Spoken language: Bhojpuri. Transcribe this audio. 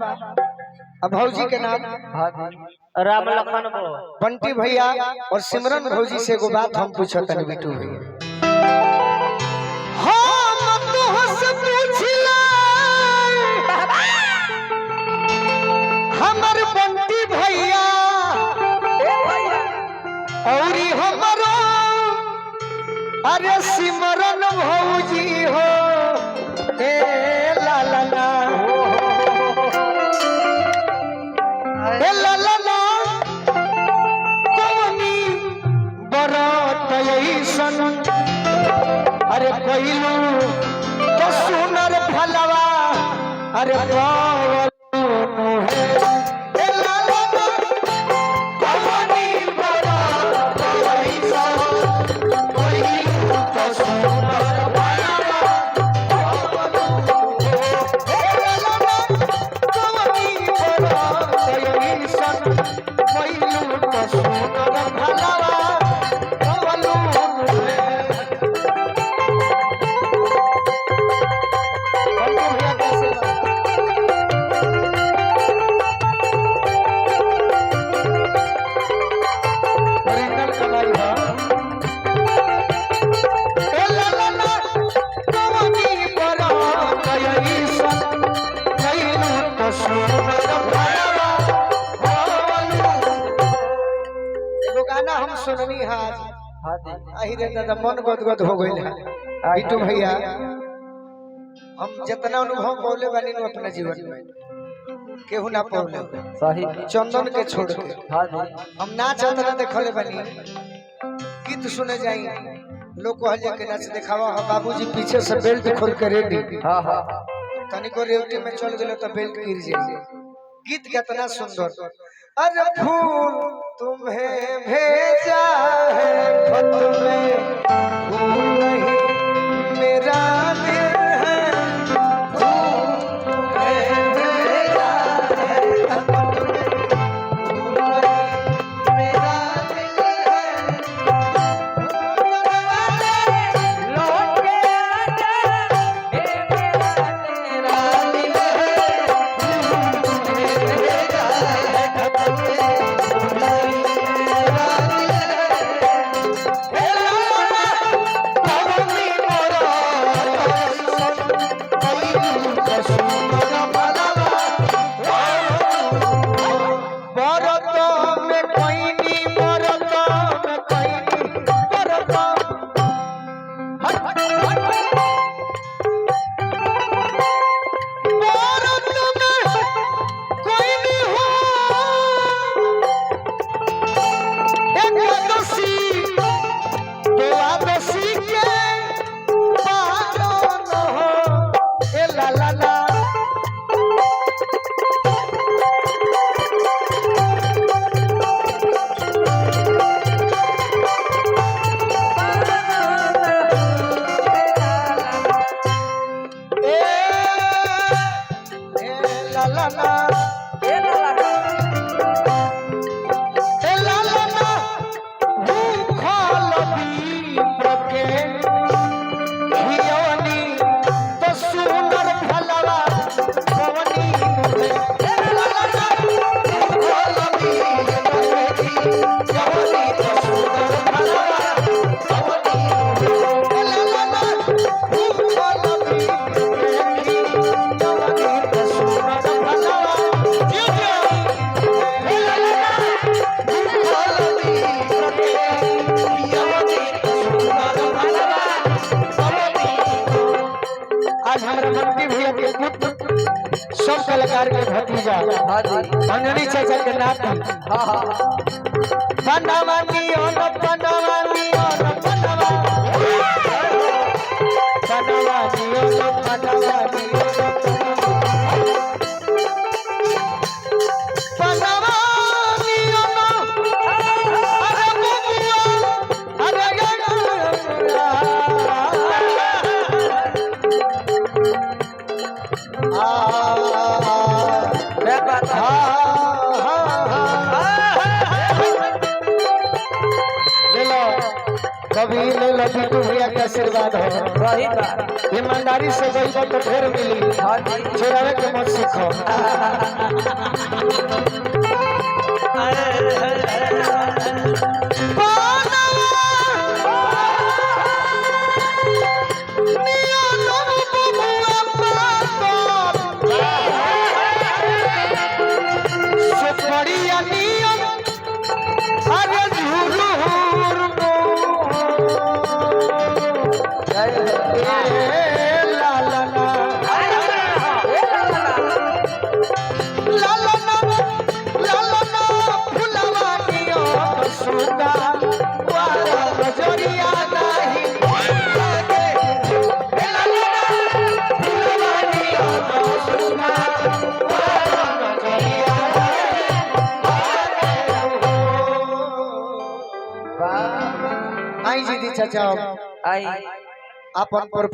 भौजी के नाम राम लखन बंटी भैया और सिमरन भौजी से एगो बात हम पूछो तनी बिटू भैया। हम तुहसे पूछिला हमर बंटी भैया औरी हमरो अरे सिमरन भौजी हो ए ला ला ला ए ला ला ला कोनी बरत ऐसन अरे कइलू तो सुनर भलवा अरे पावलू है ए ला ला ला कोनी बरत ऐसन कइलू तो सुनर भलवा पावलू ए ला ला ला कोनी बरत ऐसन कइलू तो सुनर भलवा पावलू गाना हम सुननी आज रे दादा मन गदगद हो गइल है बिटू भैया। हम जितना अनुभव पौले बानी नु अपना जीवन में केहू ना पौले सही चंदन के छोड़ के हम नाच उतना देखले बानी गीत सुने जाई लोग कहले के नाच दिखावा हो बाबूजी पीछे से बेल्ट खोल के रेडी हां हां तनिको रेवटी में चल गेलो तो बेल्ट गिर जाए। गीत कितना सुंदर अरे फूल तुम्हें भेजा है खत में फूल नहीं मेरा दिल है फूल तुम्हें भेजा है खत में फूल नहीं मेरा दिल है लौट के आजा ए मेरा दिल है फूल तुम्हें भेजा है खत में सब कलाकार के भतीजा अंजनी चाचा के नाती बनवानी ओन बनवानी ओन बनवानी बनवानी ओन बनवानी बनवानी ओन अरे बुआ अरे अभी ले लो बिट्टू भैया के आशीर्वाद हो वही बा ईमानदारी से गई तो ढेर मिली हाँ जी चोरावे के मत सीखो आई जी दी चाचा आई अपन पर